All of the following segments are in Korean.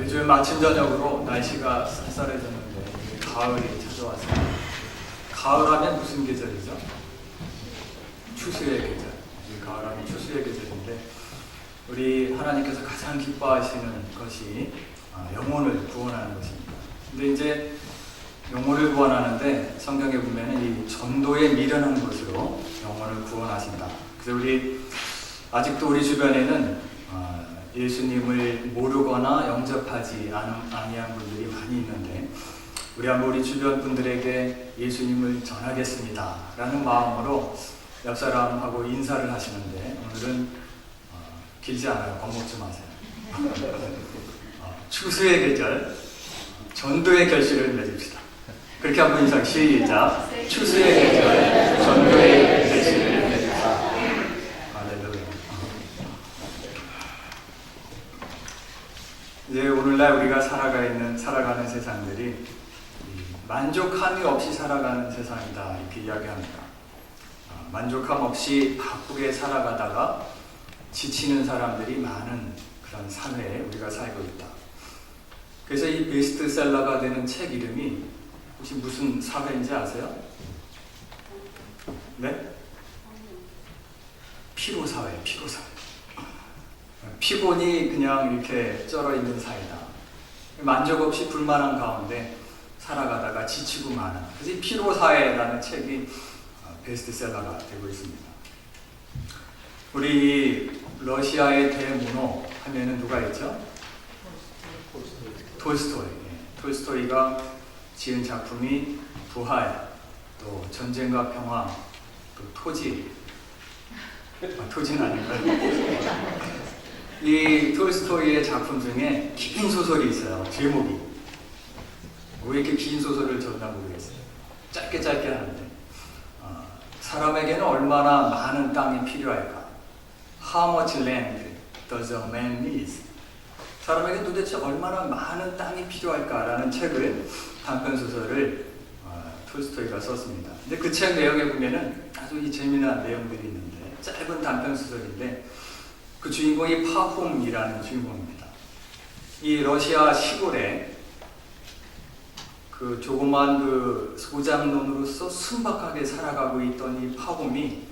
요즘 아침 저녁으로 날씨가 쌀쌀해졌는데 가을이 찾아왔습니다. 가을하면 무슨 계절이죠? 추수의 계절. 가을하면 추수의 계절인데 우리 하나님께서 가장 기뻐하시는 것이 영혼을 구원하는 것입니다. 근데 이제 영혼을 구원하는데 성경에 보면 이 전도에 미련한 것으로 영혼을 구원하신다. 그래서 아직도 우리 주변에는 예수님을 모르거나 영접하지 아니한 분들이 많이 있는데 우리 한번 우리 주변 분들에게 예수님을 전하겠습니다 라는 마음으로 옆 사람하고 인사를 하시는데 오늘은 길지 않아요. 겁먹지 마세요. 추수의 계절, 전도의 결실을 맺읍시다. 그렇게 한번 인사 시작. 추수의 계절, 전도의 결실을 맺읍시다. 이제 오늘날 우리가 살아가는 세상들이 만족함이 없이 살아가는 세상이다 이렇게 이야기합니다. 만족함 없이 바쁘게 살아가다가 지치는 사람들이 많은 그런 사회에 우리가 살고 있다. 그래서 이 베스트셀러가 되는 책 이름이 혹시 무슨 사회인지 아세요? 네? 피로사회, 피로사회. 피곤이 그냥 이렇게 쩔어 있는 사이다. 만족 없이 불만한 가운데 살아가다가 지치고 마는. 그래서 이 피로사회라는 책이 베스트셀러가 되고 있습니다. 우리 러시아의 대문호 하면은 누가 있죠? 톨스토이. 톨스토이가 지은 작품이 부활, 또 전쟁과 평화, 또 토지. 토지는 아닌가요? 이 톨스토이의 작품 중에 긴 소설이 있어요. 제목이. 왜 이렇게 긴 소설을 줬나 모르겠어요. 짧게 하는데 사람에게는 얼마나 많은 땅이 필요할까? How much land does a man need? 사람에게 도대체 얼마나 많은 땅이 필요할까? 라는 책을, 단편소설을 톨스토이가 썼습니다. 근데 그 책 내용에 보면은 아주 재미난 내용들이 있는데 짧은 단편소설인데 그 주인공이 파홈이라는 주인공입니다. 이 러시아 시골에 그 조그만 그 소장농으로서 순박하게 살아가고 있던 이 파홈이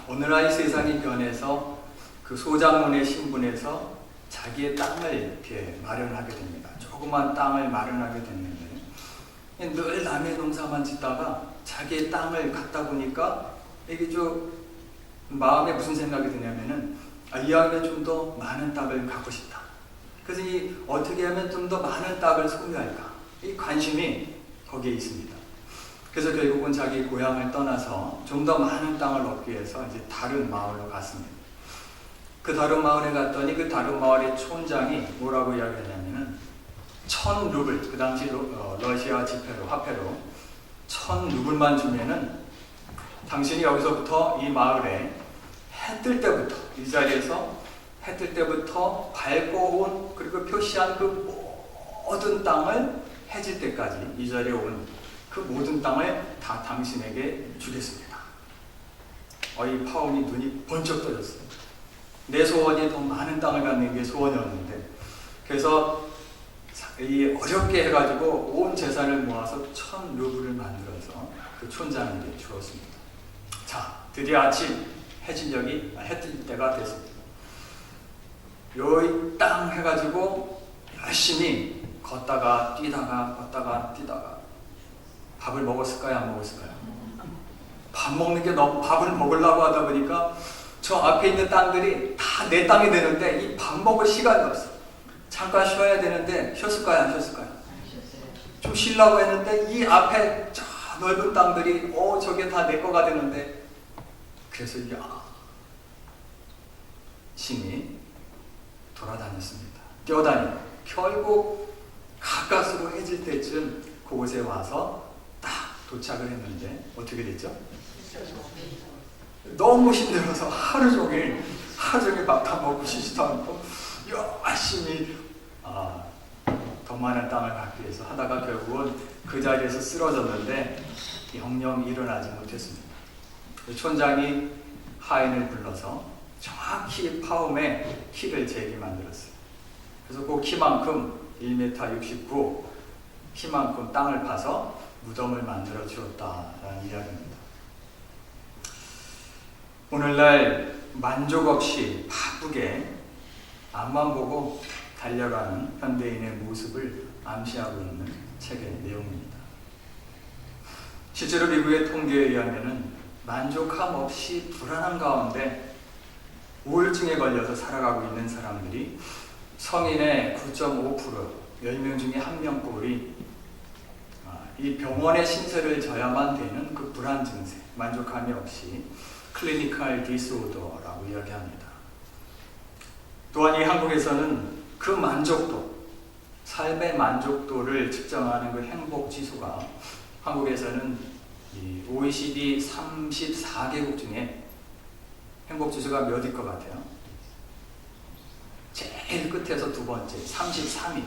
어느 날 세상이 변해서 그 소장농의 신분에서 자기의 땅을 이렇게 마련하게 됩니다. 조그만 땅을 마련하게 됐는데 늘 남의 농사만 짓다가 자기의 땅을 갖다 보니까 이게 좀 마음에 무슨 생각이 드냐면은 이왕이면 좀 더 많은 땅을 갖고 싶다. 그래서 어떻게 하면 좀 더 많은 땅을 소유할까? 이 관심이 거기에 있습니다. 그래서 결국은 자기 고향을 떠나서 좀 더 많은 땅을 얻기 위해서 이제 다른 마을로 갔습니다. 그 다른 마을에 갔더니 그 다른 마을의 촌장이 뭐라고 이야기하냐면은 1000루블, 그 당시 러시아 지폐로, 화폐로 1000루블만 주면은 당신이 여기서부터 이 마을에 해 뜰 때부터, 이 자리에서 해 뜰 때부터 밟고 온 그리고 표시한 그 모든 땅을 해질 때까지 이 자리에 온 그 모든 땅을 다 당신에게 주겠습니다. 이 파온이 눈이 번쩍 떠졌어요. 내 소원이 더 많은 땅을 갖는 게 소원이었는데 그래서 이 어렵게 해가지고 온 재산을 모아서 1000루블을 만들어서 그 촌장에게 주었습니다. 자, 드디어 아침 해 뜰 때가 됐습니다. 요 땅 해가지고 열심히 걷다가 뛰다가 밥을 먹었을까요? 안 먹었을까요? 밥을 먹으려고 하다 보니까 저 앞에 있는 땅들이 다 내 땅이 되는데 이 밥 먹을 시간이 없어. 잠깐 쉬어야 되는데 쉬었을까요? 안 쉬었을까요? 좀 쉬려고 했는데 이 앞에 저 넓은 땅들이 저게 다 내 거가 되는데 그래서 이게 신이 돌아다녔습니다. 뛰어다니고 결국 가까스로 해질 때쯤 그곳에 와서 딱 도착을 했는데 어떻게 됐죠? 너무 힘들어서 하루 종일 밥 다 먹고 쉬지도 않고 열심히 더 많은 땅을 갖기 위해서 하다가 결국은 그 자리에서 쓰러졌는데 영영 일어나지 못했습니다. 촌장이 하인을 불러서 정확히 파움의 키를 재게 만들었어요. 그래서 그 키만큼 1m 69 키만큼 땅을 파서 무덤을 만들어 주었다라는 이야기입니다. 오늘날 만족 없이 바쁘게 앞만 보고 달려가는 현대인의 모습을 암시하고 있는 책의 내용입니다. 실제로 미국의 통계에 의하면 만족함 없이 불안한 가운데 우울증에 걸려서 살아가고 있는 사람들이 성인의 9.5%, 10명 중에 1명꼴이 이 병원의 신세를 져야만 되는 그 불안 증세, 만족함이 없이 클리니컬 디스오더라고 이야기합니다. 또한 이 한국에서는 그 만족도, 삶의 만족도를 측정하는 그 행복 지수가 한국에서는 이 OECD 34개국 중에 행복 지수가 몇일 것 같아요? 제일 끝에서 두 번째, 33위.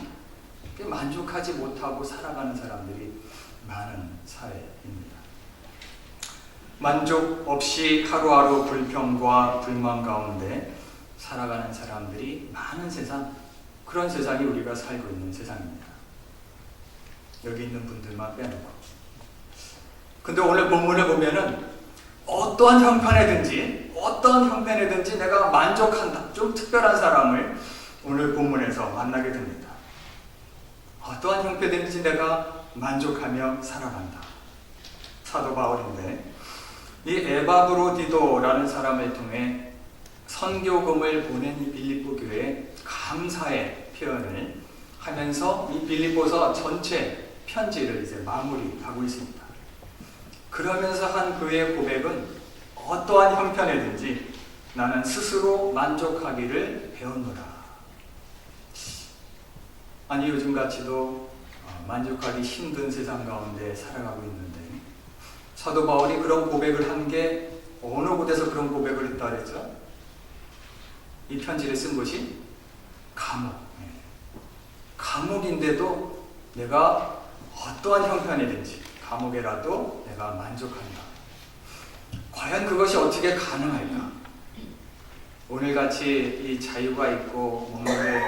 만족하지 못하고 살아가는 사람들이 많은 사회입니다. 만족 없이 하루하루 불평과 불만 가운데 살아가는 사람들이 많은 세상, 그런 세상이 우리가 살고 있는 세상입니다. 여기 있는 분들만 빼놓고. 근데 오늘 본문을 보면은 어떠한 형편에든지 내가 만족한다. 좀 특별한 사람을 오늘 본문에서 만나게 됩니다. 어떠한 형편이든지 내가 만족하며 살아간다. 사도 바울인데 이 에바브로디도라는 사람을 통해 선교금을 보낸 이 빌립보 교회에 감사의 표현을 하면서 이 빌립보서 전체 편지를 이제 마무리하고 있습니다. 그러면서 한 그의 고백은 어떠한 형편이든지 나는 스스로 만족하기를 배웠노라. 아니 요즘같이도 만족하기 힘든 세상 가운데 살아가고 있는데 사도 바울이 그런 고백을 한 게 어느 곳에서 그런 고백을 했다 그랬죠? 이 편지를 쓴 곳이 감옥. 감옥인데도 내가 어떠한 형편이든지 감옥에라도 내가 만족한다. 과연 그것이 어떻게 가능할까? 오늘같이 이 자유가 있고 몸무게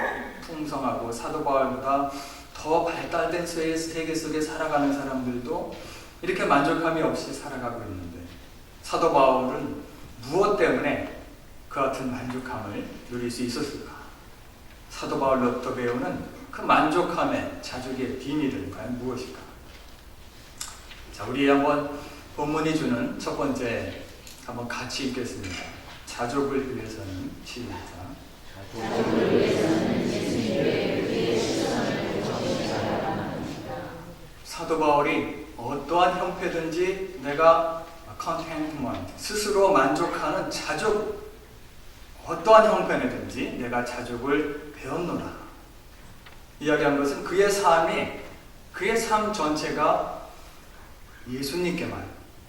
풍성하고 사도 바울보다 더 발달된 세계 속에 살아가는 사람들도 이렇게 만족함이 없이 살아가고 있는데 사도 바울은 무엇 때문에 그 같은 만족함을 누릴 수 있었을까? 사도 바울로부터 배우는 그 만족함의 자족의 비밀은 과연 무엇일까? 자, 우리 한번 본문이 주는 첫 번째 한번 같이 읽겠습니다. 자족을 위해서는 시작. 자족을 위해서는 예수님의 우리의 시선을 정죄하라 합니다. 사도 바울이 어떠한 형편이든지 내가 contentment, 스스로 만족하는 자족, 어떠한 형편이든지 내가 자족을 배웠노라. 이야기한 것은 그의 삶 전체가 예수님께만,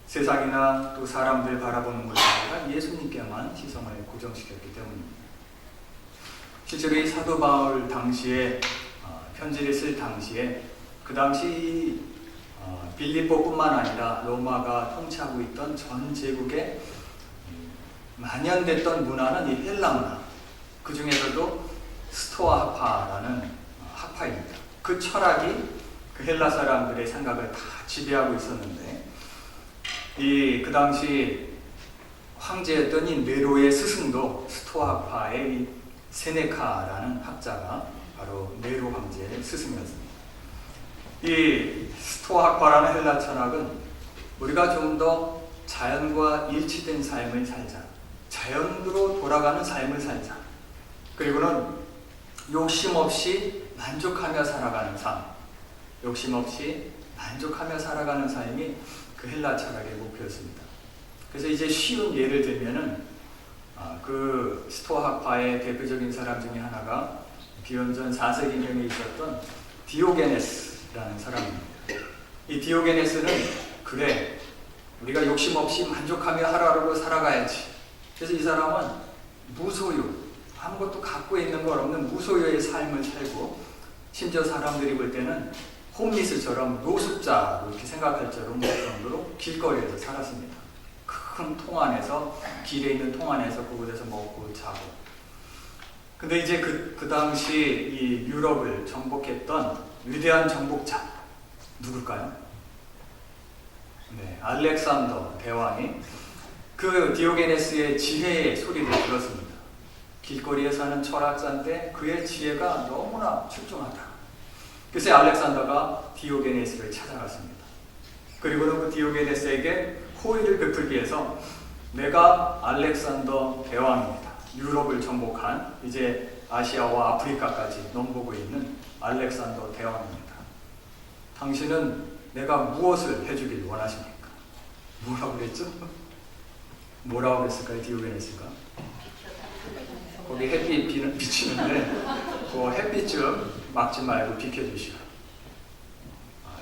세상이나 또 사람들 바라보는 것이 아니라 예수님께만 시선을 고정시켰기 때문입니다. 실제로 이 사도 바울 당시에 편지를 쓸 당시에 그 당시 빌립보뿐만 아니라 로마가 통치하고 있던 전 제국에 만연됐던 문화는 이 헬라 문화, 그 중에서도 스토아 학파라는 학파입니다. 그 철학이 그 헬라 사람들의 생각을 다 지배하고 있었는데 그 당시 황제였던 이 네로의 스승도 스토아 학파의 이 세네카라는 학자가 바로 네로 황제의 스승이었습니다. 이 스토아 학파라는 헬라 철학은 우리가 좀 더 자연과 일치된 삶을 살자, 자연으로 돌아가는 삶을 살자, 그리고는 욕심 없이 만족하며 살아가는 삶, 욕심 없이 만족하며 살아가는 삶이 그 헬라 철학의 목표였습니다. 그래서 이제 쉬운 예를 들면은 그 스토아 학파의 대표적인 사람 중에 하나가 기원전 4세기경에 있었던 디오게네스라는 사람입니다. 이 디오게네스는 그래, 우리가 욕심 없이 만족하며 하루하루 살아가야지. 그래서 이 사람은 무소유, 아무것도 갖고 있는 것 없는 무소유의 삶을 살고, 심지어 사람들이 볼 때는 홈리스처럼 노숙자로 이렇게 생각할 정도로 길거리에서 살았습니다. 큰 통 안에서, 길에 있는 통 안에서 그곳에서 먹고 자고. 근데 이제 그 당시 이 유럽을 정복했던 위대한 정복자 누굴까요? 네, 알렉산더 대왕이 그 디오게네스의 지혜의 소리를 들었습니다. 길거리에 사는 철학자인데 그의 지혜가 너무나 출중하다. 그래서 알렉산더가 디오게네스를 찾아갔습니다. 그리고는 그 디오게네스에게 호의를 베풀기 위해서 내가 알렉산더 대왕입니다. 유럽을 정복한 이제 아시아와 아프리카까지 넘보고 있는 알렉산더 대왕입니다. 당신은 내가 무엇을 해주길 원하십니까? 뭐라고 그랬죠? 뭐라고 그랬을까요? 디오게네스가? 거기 햇빛 비치는데 그 햇빛 좀 막지 말고 비켜주시오.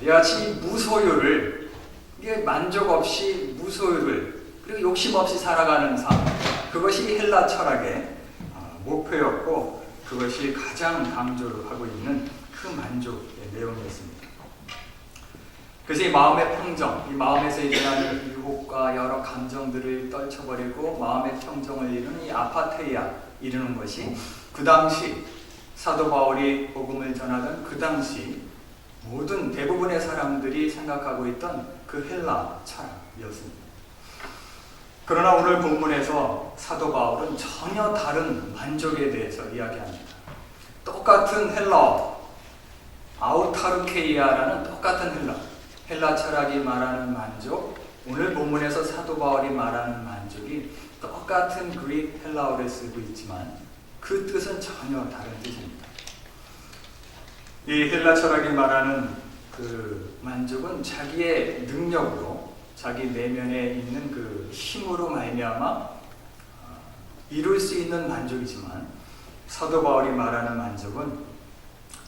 이같이 무소유를, 이게 만족 없이 무소유를, 그리고 욕심 없이 살아가는 삶, 그것이 헬라 철학의 목표였고 그것이 가장 강조를 하고 있는 그 만족의 내용이었습니다. 그래서 이 마음의 평정, 이 마음에서 일어나는 유혹과 여러 감정들을 떨쳐버리고 마음의 평정을 이루는 이 아파테이아 이루는 것이 그 당시 사도 바울이 복음을 전하던 그 당시 모든 대부분의 사람들이 생각하고 있던 그 헬라 철학이었습니다. 그러나 오늘 본문에서 사도 바울은 전혀 다른 만족에 대해서 이야기합니다. 똑같은 헬라어, 아우타르케이아라는 똑같은 헬라 철학이 말하는 만족, 오늘 본문에서 사도 바울이 말하는 만족이 똑같은 그릭 헬라어를 쓰고 있지만 그 뜻은 전혀 다른 뜻입니다. 이 헬라 철학이 말하는 그 만족은 자기의 능력으로, 자기 내면에 있는 그 힘으로 말미암아 이룰 수 있는 만족이지만 사도 바울이 말하는 만족은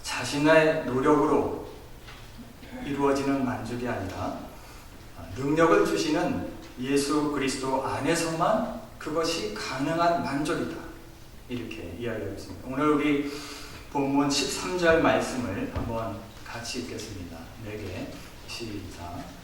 자신의 노력으로 이루어지는 만족이 아니라 능력을 주시는 예수 그리스도 안에서만 그것이 가능한 만족이다. 이렇게 이야기하고 있습니다. 오늘 우리 본문 13절 말씀을 한번 같이 읽겠습니다. 4개 시작.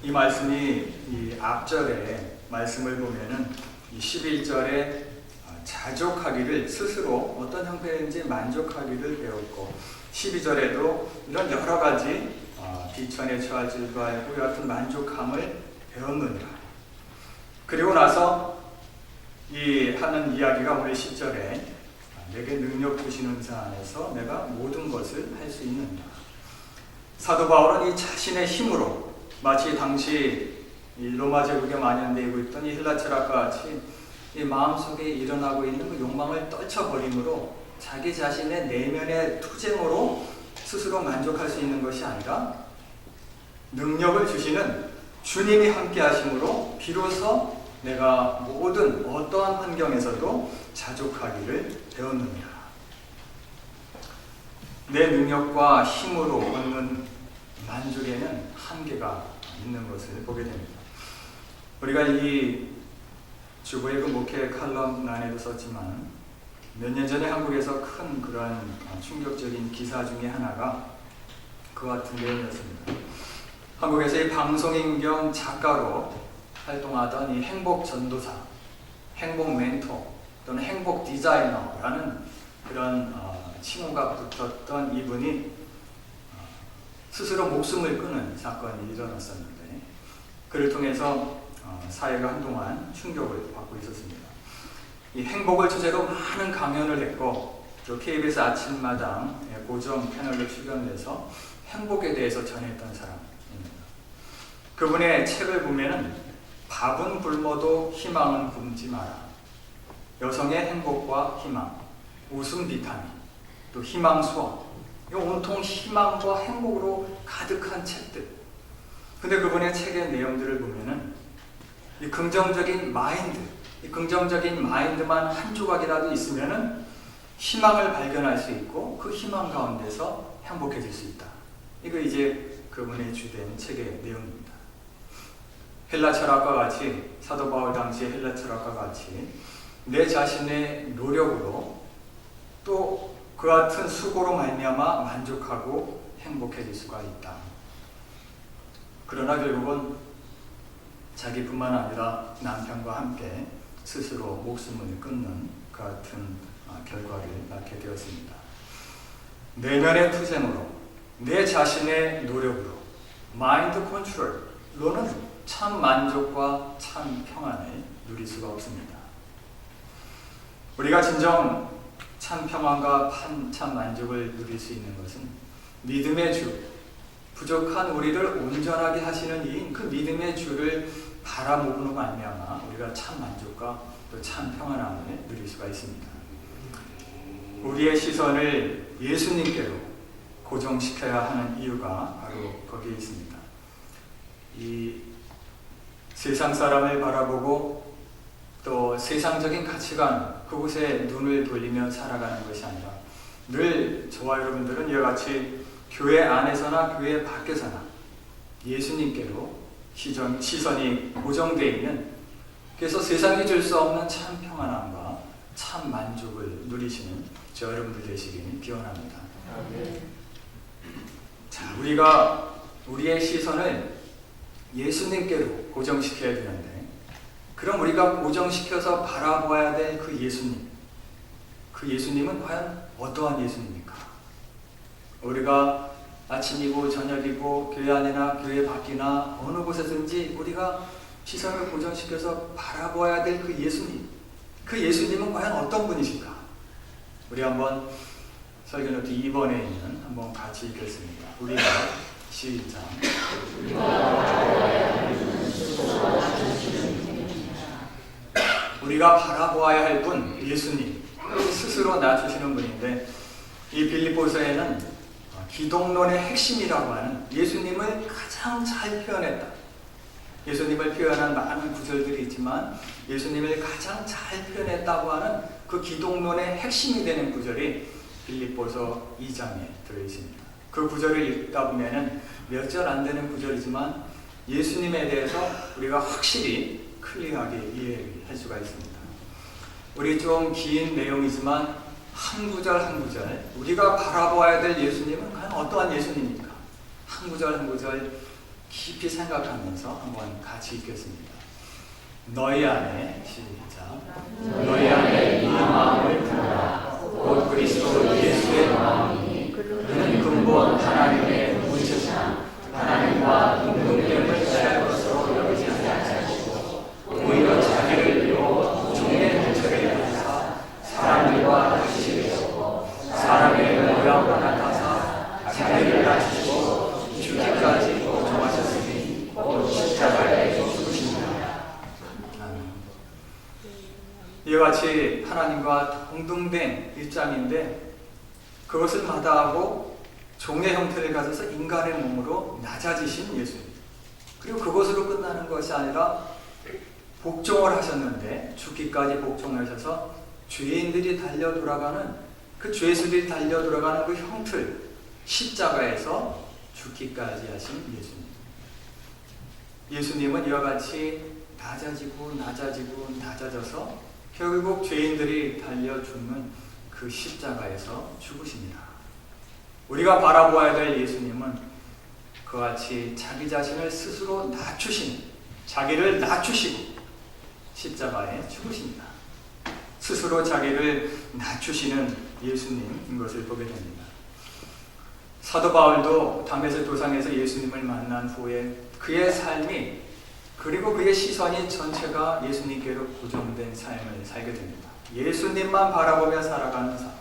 이 말씀이 이 앞절의 말씀을 보면은 이 11절에 자족하기를, 스스로 어떤 형편인지 만족하기를 배웠고 12절에도 이런 여러 가지 비천에 처할 줄도 알고 이 같은 만족함을 배웠느니라. 그리고 나서 이 하는 이야기가 오늘 10절에 내게 능력 주시는 자 안에서 내가 모든 것을 할 수 있느니라. 사도 바울은 이 자신의 힘으로 마치 당시 이 로마 제국에 만연되고 있던 이 헬라 철학과 같이 이 마음속에 일어나고 있는 그 욕망을 떨쳐버림으로 자기 자신의 내면의 투쟁으로 스스로 만족할 수 있는 것이 아니라 능력을 주시는 주님이 함께 하심으로 비로소 내가 모든 어떠한 환경에서도 자족하기를 배웠느니라. 내 능력과 힘으로 얻는 만족에는 한계가 있는 것을 보게 됩니다. 우리가 이 주보의 그 목회 칼럼 안에도 썼지만 몇 년 전에 한국에서 큰 그런 충격적인 기사 중에 하나가 그와 같은 내용이었습니다. 한국에서 이 방송인 겸 작가로 활동하던 이 행복 전도사, 행복 멘토 또는 행복 디자이너라는 그런 칭호가 붙었던 이분이 스스로 목숨을 끊은 사건이 일어났었는데 그를 통해서 사회가 한동안 충격을 받고 있었습니다. 이 행복을 주제로 많은 강연을 했고 또 KBS 아침마당 고정 패널로 출연해서 행복에 대해서 전했던 사람입니다. 그분의 책을 보면은 밥은 굶어도 희망은 굶지 마라, 여성의 행복과 희망, 웃음 비타민, 또 희망 수업, 이 온통 희망과 행복으로 가득한 책들. 근데 그분의 책의 내용들을 보면은 이 긍정적인 마인드, 이 긍정적인 마인드만 한 조각이라도 있으면은 희망을 발견할 수 있고 그 희망 가운데서 행복해질 수 있다. 이거 이제 그분의 주된 책의 내용입니다. 헬라 철학과 같이, 사도 바울 당시의 헬라 철학과 같이 내 자신의 노력으로 또 그 같은 수고로 말미암아 만족하고 행복해질 수가 있다. 그러나 결국은 자기뿐만 아니라 남편과 함께 스스로 목숨을 끊는 그 같은 결과를 낳게 되었습니다. 내면의 투쟁으로, 내 자신의 노력으로, 마인드 컨트롤로는 참 만족과 참 평안을 누릴 수가 없습니다. 우리가 진정 참 평안과 참 만족을 누릴 수 있는 것은 믿음의 주, 부족한 우리를 온전하게 하시는 이인 그 믿음의 주를 바라보므로 말미암아 우리가 참 만족과 또 참 평안함을 누릴 수가 있습니다. 우리의 시선을 예수님께로 고정시켜야 하는 이유가 바로 거기에 있습니다. 이 세상 사람을 바라보고 또 세상적인 가치관 그곳에 눈을 돌리며 살아가는 것이 아니라 늘 저와 여러분들은 이와 같이 교회 안에서나 교회 밖에서나 예수님께로 시선이 고정되어 있는, 그래서 세상이 줄 수 없는 참 평안함과 참 만족을 누리시는 저 여러분들 되시기를 기원합니다. 자, 우리가 우리의 시선을 예수님께로 고정시켜야 되는데, 그럼 우리가 고정시켜서 바라봐야 될 그 예수님, 그 예수님은 과연 어떠한 예수님입니까? 우리가 아침이고 저녁이고 교회 안이나 교회 밖이나 어느 곳에든지 우리가 시선을 고정시켜서 바라봐야 될 그 예수님, 그 예수님은 과연 어떤 분이실까? 우리 한번 설교노트 2번에 있는 한번 같이 읽겠습니다. 우리가 시작. 우리가 바라보아야 할 분, 예수님, 스스로 낮추시는 분인데, 이 빌립보서에는 기독론의 핵심이라고 하는 예수님을 가장 잘 표현했다. 예수님을 표현한 많은 구절들이 있지만 예수님을 가장 잘 표현했다고 하는 그 기독론의 핵심이 되는 구절이 빌립보서 2장에 들어있습니다. 그 구절을 읽다 보면은 몇 절 안 되는 구절이지만 예수님에 대해서 우리가 확실히 클리어하게 이해할 수가 있습니다. 우리 좀 긴 내용이지만 한 구절 한 구절 우리가 바라보아야 될 예수님은 과연 어떠한 예수님입니까? 한 구절 한 구절 깊이 생각하면서 한번 같이 읽겠습니다. 너희 안에 시작. 너희 안에 이 마음을 품으라. 곧 그리스도 예수의 마음이니 그는 근본 하나님의 본체시나 하나님과 동등됨을 취할 것으로 여기지 아니하시고 오히려 자기를 비워 종의 형체를 가지사 사람들과 같이 되셨고 사람의 모양으로 나타사 자기를 낮추시고 죽기까지 고통하셨으니 곧 십자가에 죽으십니다. 이와 같이 하나님과 동등된 입장인데 그것을 마다하고 종의 형태를 가져서 인간의 몸으로 낮아지신 예수님, 그리고 그것으로 끝나는 것이 아니라 복종을 하셨는데 죽기까지 복종하셔서 죄인들이 달려 돌아가는 그 죄수들이 달려 돌아가는 그 형틀 십자가에서 죽기까지 하신 예수님. 예수님은 이와 같이 낮아지고 낮아져서 결국 죄인들이 달려 죽는 그 십자가에서 죽으십니다. 우리가 바라보아야 될 예수님은 그와 같이 자기 자신을 스스로 낮추신, 자기를 낮추시고 십자가에 죽으십니다. 스스로 자기를 낮추시는 예수님인 것을 보게 됩니다. 사도 바울도 다메섹 도상에서 예수님을 만난 후에 그의 삶이, 그리고 그의 시선이 전체가 예수님께로 고정된 삶을 살게 됩니다. 예수님만 바라보며 살아가는 삶.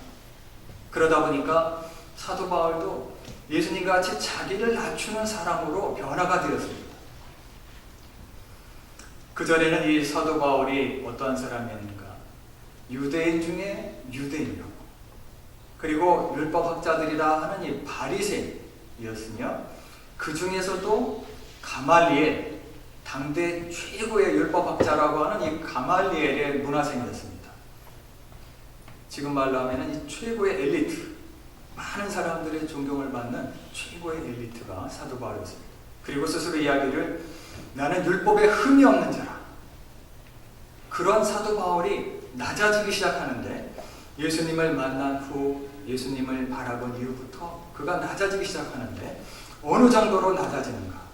그러다 보니까 사도 바울도 예수님과 같이 자기를 낮추는 사람으로 변화가 되었습니다. 그전에는 이 사도 바울이 어떠한 사람이었는가? 유대인 중에 유대인이라고, 그리고 율법학자들이라 하는 이 바리새인이었으며 그 중에서도 가말리엘, 당대 최고의 율법학자라고 하는 이 가말리엘의 문화생이었습니다. 지금 말로 하면 이 최고의 엘리트, 많은 사람들의 존경을 받는 최고의 엘리트가 사도 바울이었습니다. 그리고 스스로 이야기를 나는 율법에 흠이 없는 자라. 그런 사도 바울이 낮아지기 시작하는데 예수님을 만난 후 예수님을 바라본 이후부터 그가 낮아지기 시작하는데 어느 정도로 낮아지는가?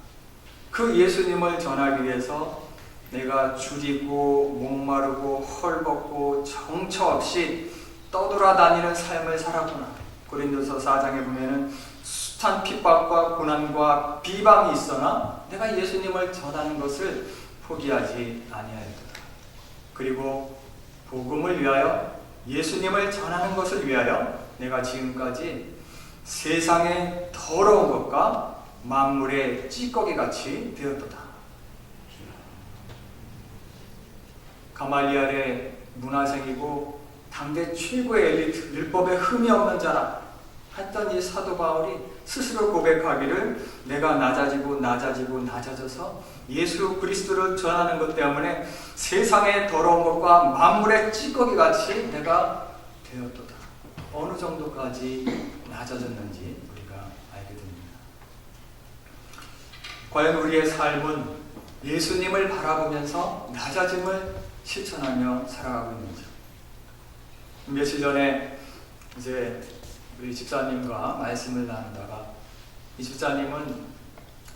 그 예수님을 전하기 위해서 내가 줄이고 목마르고 헐벗고 정처 없이 떠돌아다니는 삶을 살았구나. 고린도서 4장에 보면은 숱한 핍박과 고난과 비방이 있으나 내가 예수님을 전하는 것을 포기하지 아니하였도다. 그리고 복음을 위하여, 예수님을 전하는 것을 위하여 내가 지금까지 세상의 더러운 것과 만물의 찌꺼기같이 되었도다. 가말리엘의 문화생이고 당대 최고의 엘리트, 율법에 흠이 없는 자라 했던 이 사도 바울이 스스로 고백하기를 내가 낮아져서 예수 그리스도를 전하는 것 때문에 세상의 더러운 것과 만물의 찌꺼기같이 내가 되었도다. 어느 정도까지 낮아졌는지 우리가 알게 됩니다. 과연 우리의 삶은 예수님을 바라보면서 낮아짐을 실천하며 살아가고 있는지. 며칠 전에 이제 우리 집사님과 말씀을 나누다가 이 집사님은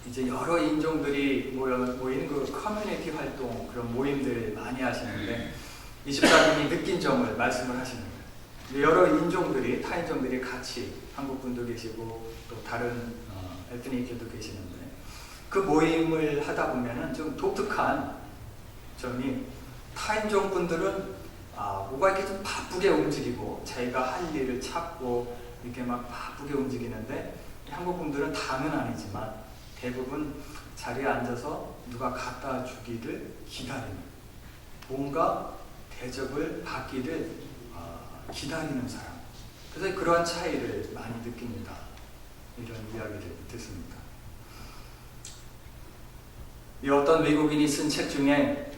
이제 여러 인종들이 모인 그 커뮤니티 활동, 그런 모임들 많이 하시는데 이 집사님이 느낀 점을 말씀을 하시는 거예요. 여러 인종들이, 타인종들이 같이, 한국 분도 계시고 또 다른 에트니크도 계시는데 그 모임을 하다 보면은 좀 독특한 점이, 타인종 분들은 뭐가 이렇게 좀 바쁘게 움직이고 자기가 할 일을 찾고 이렇게 막 바쁘게 움직이는데, 한국 분들은 다는 아니지만 대부분 자리에 앉아서 누가 갖다 주기를 기다리는, 뭔가 대접을 받기를 기다리는 사람. 그래서 그러한 차이를 많이 느낍니다. 이런 이야기를 듣습니다. 이 어떤 외국인이 쓴 책 중에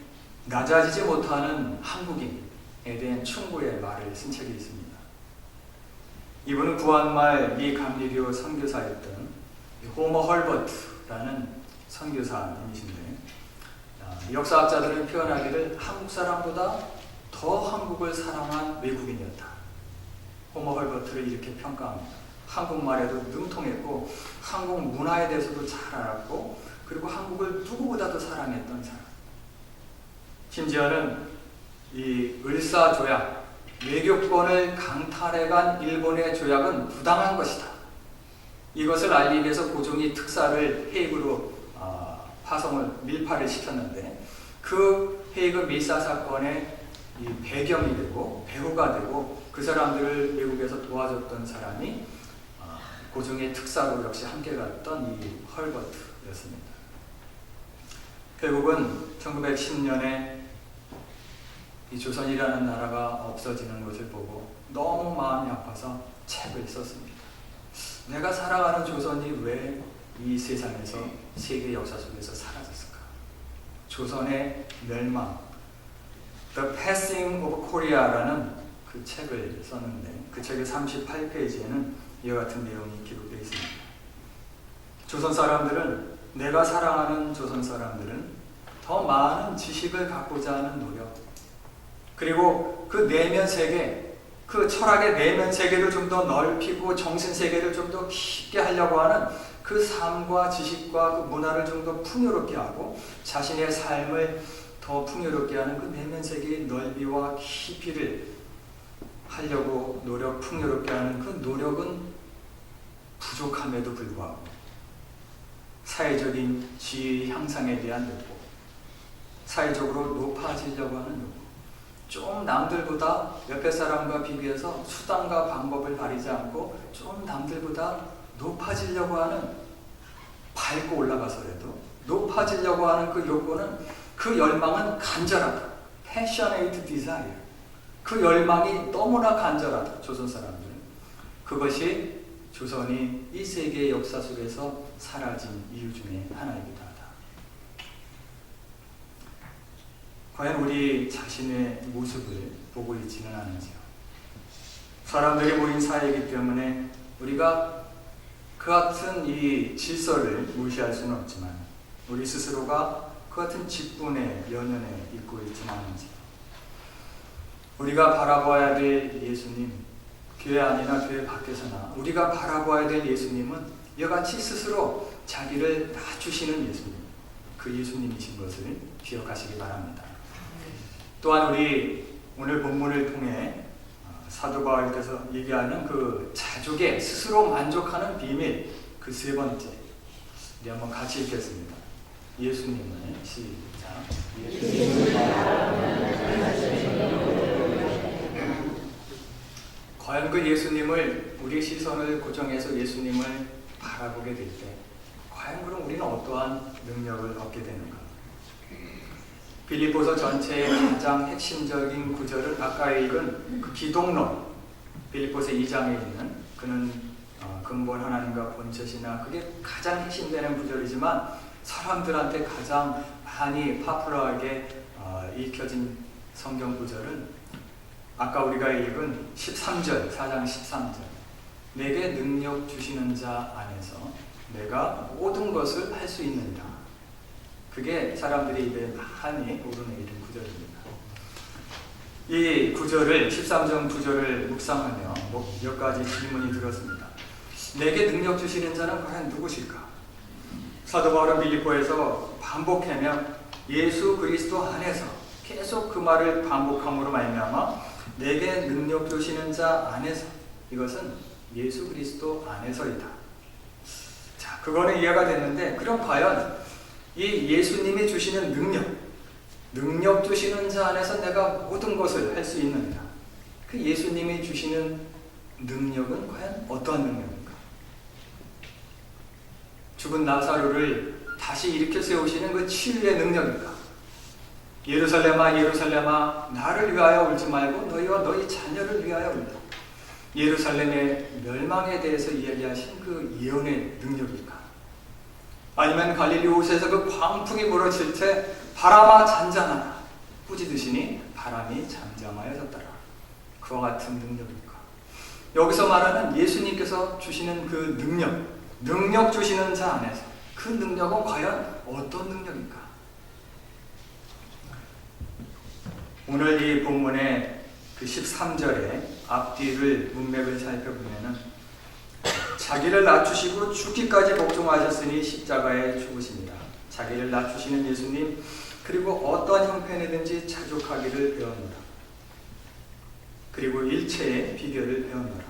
낮아지지 못하는 한국인에 대한 충고의 말을 쓴 책이 있습니다. 이분은 구한말 미 감리교 선교사였던 호머 헐버트라는 선교사님이신데, 역사학자들은 표현하기를 한국 사람보다 더 한국을 사랑한 외국인이었다. 호머 헐버트를 이렇게 평가합니다. 한국말에도 능통했고 한국 문화에 대해서도 잘 알았고, 그리고 한국을 누구보다도 사랑했던 사람. 심지어는 이 을사조약, 외교권을 강탈해간 일본의 조약은 부당한 것이다. 이것을 알리기 위해서 고종이 특사를 헤이그로 밀파를 시켰는데, 그 헤이그 밀사 사건의 이 배경이 되고 배후가 되고 그 사람들을 외국에서 도와줬던 사람이 고종의 특사로 역시 함께 갔던 이 헐버트였습니다. 결국은 1910년에 이 조선이라는 나라가 없어지는 것을 보고 너무 마음이 아파서 책을 썼습니다. 내가 살아가는 조선이 왜 이 세상에서, 세계 역사 속에서 사라졌을까? 조선의 멸망, The Passing of Korea라는 그 책을 썼는데, 그 책의 38페이지에는 이와 같은 내용이 기록되어 있습니다. 조선 사람들은, 내가 사랑하는 조선 사람들은 더 많은 지식을 갖고자 하는 노력, 그리고 그 내면 세계, 그 철학의 내면 세계를 좀 더 넓히고 정신 세계를 좀 더 깊게 하려고 하는 그 삶과 지식과 그 문화를 좀 더 풍요롭게 하고 자신의 삶을 더 풍요롭게 하는 그 내면 세계의 넓이와 깊이를 하려고 풍요롭게 하는 그 노력은 부족함에도 불구하고 사회적인 지위 향상에 대한 요구, 사회적으로 높아지려고 하는 요구, 좀 남들보다 옆에 사람과 비교해서 수단과 방법을 가리지 않고 좀 남들보다 높아지려고 하는, 밟고 올라가서라도 높아지려고 하는 그 욕구는, 그 열망은 간절하다. Passionate desire. 그 열망이 너무나 간절하다. 조선 사람들은. 그것이 조선이 이 세계의 역사 속에서 사라진 이유 중에 하나이기도 하다. 과연 우리 자신의 모습을 보고 있지는 않은지요. 사람들이 모인 사회이기 때문에 우리가 그 같은 이 질서를 무시할 수는 없지만 우리 스스로가 그 같은 직분에 연연해 있고 있지는 않은지, 우리가 바라봐야 될 예수님, 교회 안이나 교회 밖에서나 우리가 바라봐야 될 예수님은 이같이 스스로 자기를 낮추시는 예수님, 그 예수님이신 것을 기억하시기 바랍니다. 또한 우리 오늘 본문을 통해 사도 바울께서 얘기하는 그 자족에 스스로 만족하는 비밀, 그 세 번째, 우리 한번 같이 읽겠습니다. 예수님을 시작. 과연 그 예수님을, 우리 시선을 고정해서 예수님을 바라보게 될 때 과연 그럼 우리는 어떠한 능력을 얻게 되는가? 빌립보서 전체의 가장 핵심적인 구절은 아까 읽은 그 기독론, 빌립보서 2장에 있는 그는 근본 하나님과 본체시나, 그게 가장 핵심되는 구절이지만 사람들한테 가장 많이 파퓰러하게 읽혀진 성경 구절은 아까 우리가 읽은 13절, 4장 13절, 내게 능력 주시는 자 안에서 내가 모든 것을 할 수 있느니라. 그게 사람들의 입에 많이 오르내리는 구절입니다. 이 구절을, 13절 구절을 묵상하며 몇 가지 질문이 들었습니다. 내게 능력 주시는 자는 과연 누구실까? 사도 바울은 빌립보에서 반복하며 예수 그리스도 안에서 계속 그 말을 반복함으로 말미암아 내게 능력 주시는 자 안에서, 이것은 예수 그리스도 안에서이다. 자, 그거는 이해가 됐는데, 그럼 과연 이 예수님이 주시는 능력 주시는 자 안에서 내가 모든 것을 할 수 있는가? 그 예수님이 주시는 능력은 과연 어떠한 능력입니까? 죽은 나사로를 다시 일으켜 세우시는 그 치유의 능력입니까? 예루살렘아 예루살렘아 나를 위하여 울지 말고 너희와 너희 자녀를 위하여 울라. 예루살렘의 멸망에 대해서 이야기하신 그 예언의 능력일까? 아니면 갈릴리 호수에서 그 광풍이 몰아칠 때 바람아 잔잔하라 꾸짖으시니 바람이 잠잠하여졌더라. 그와 같은 능력일까? 여기서 말하는 예수님께서 주시는 그 능력 주시는 자 안에서 그 능력은 과연 어떤 능력일까? 오늘 이 본문의 그 13절의 앞뒤를 문맥을 살펴보면은 자기를 낮추시고 죽기까지 복종하셨으니 십자가에 죽으십니다. 자기를 낮추시는 예수님, 그리고 어떠한 형편이든지 자족하기를 배웠노라. 그리고 일체의 비결을 배웠노라.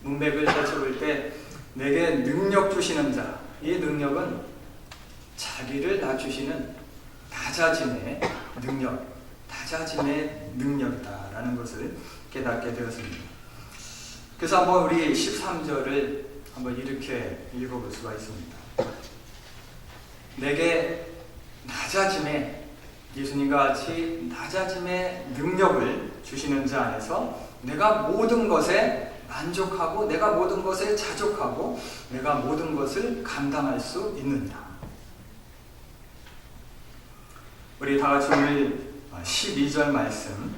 문맥을 살펴볼 때 내게 능력 주시는 자, 이 능력은 자기를 낮추시는 낮아짐의 능력이다라는 것을 깨닫게 되었습니다. 그래서 한번 우리 13절을 한번 이렇게 읽어볼 수가 있습니다. 내게 낮아짐의, 예수님과 같이 낮아짐의 능력을 주시는 자 안에서 내가 모든 것에 만족하고 내가 모든 것에 자족하고 내가 모든 것을 감당할 수 있느냐. 우리 다 같이 오늘 12절 말씀,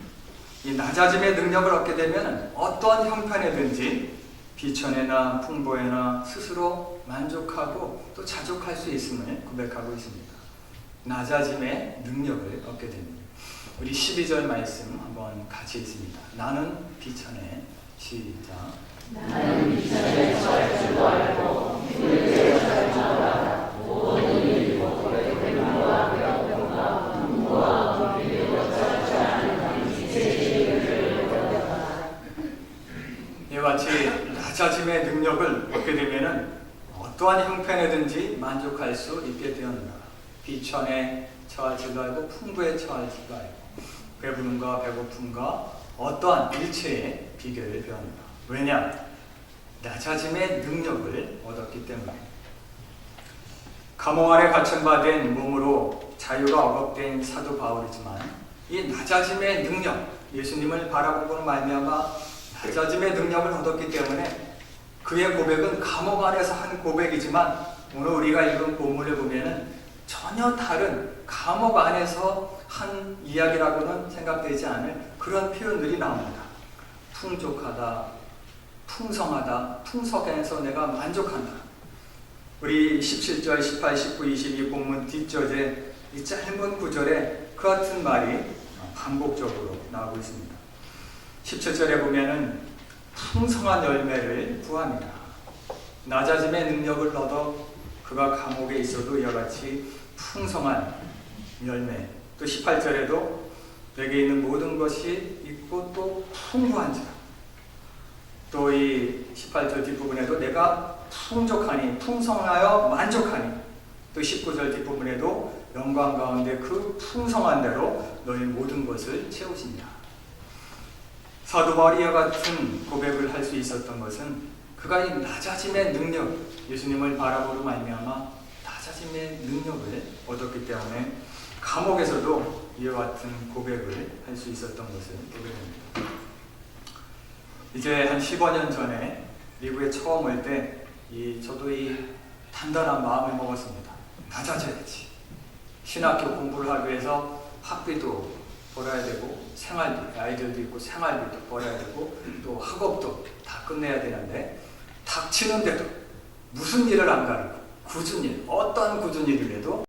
이 낮아짐의 능력을 얻게 되면 어떠한 형편에든지 비천에나 풍보에나 스스로 만족하고 또 자족할 수 있음을 고백하고 있습니다. 낮아짐의 능력을 얻게 됩니다. 우리 12절 말씀 한번 같이 읽습니다. 나는 비천에, 시작. 나는 비천에 처할 줄도 알고 물에 처할 줄도 알아. 모든 일이 고통의 고난과 배고픔과 분노와 불의로 처할 줄 아는 이치의 이와 같이 낮아짐의 능력을 얻게 되면 어떠한 형편에든지 만족할 수 있게 되었노라. 비천에 처할 줄도 알고 풍부에 처할 줄도 알고 배부름과 배고픔과 어떠한 일체의 비결을 배웠노라. 왜냐? 낮아짐의 능력을 얻었기 때문에. 감옥 안에 갇힌바된 몸으로 자유가 억압된 사도 바울이지만 이 낮아짐의 능력, 예수님을 바라보고는 말미암아 낮아짐의 능력을 얻었기 때문에 그의 고백은 감옥 안에서 한 고백이지만 오늘 우리가 읽은 본문을 보면은 전혀 다른 감옥 안에서 한 이야기라고는 생각되지 않을 그런 표현들이 나옵니다. 풍족하다, 풍성하다, 풍성해서 내가 만족한다. 우리 17절, 18, 19, 22 본문 뒷절에 이 짧은 구절에 그 같은 말이 반복적으로 나오고 있습니다. 17절에 보면은 풍성한 열매를 구합니다. 낮아짐의 능력을 얻어 그가 감옥에 있어도 이와 같이 풍성한 열매, 또 18절에도 내게 있는 모든 것이 있고 또 풍부한지라. 또 이 18절 뒷부분에도 내가 풍족하니 풍성하여 만족하니, 또 19절 뒷부분에도 영광 가운데 그 풍성한 대로 너희 모든 것을 채우시니라. 사도 바울이와 같은 고백을 할 수 있었던 것은 그가 이 낮아짐의 능력, 예수님을 바라보로 말미암아 낮아짐의 능력을 얻었기 때문에 감옥에서도 이와 같은 고백을 할 수 있었던 것을 보게 됩니다. 이제 한 15년 전에 미국에 처음 올 때 저도 이 단단한 마음을 먹었습니다. 낮아져야지. 신학교 공부를 하기 위해서 학비도 벌어야 되고 생활비, 아이들도 있고 생활비도 벌어야 되고 또 학업도 다 끝내야 되는데 닥치는데도 무슨 일을 안 가리고 굳은 일, 어떤 굳은 일을 해도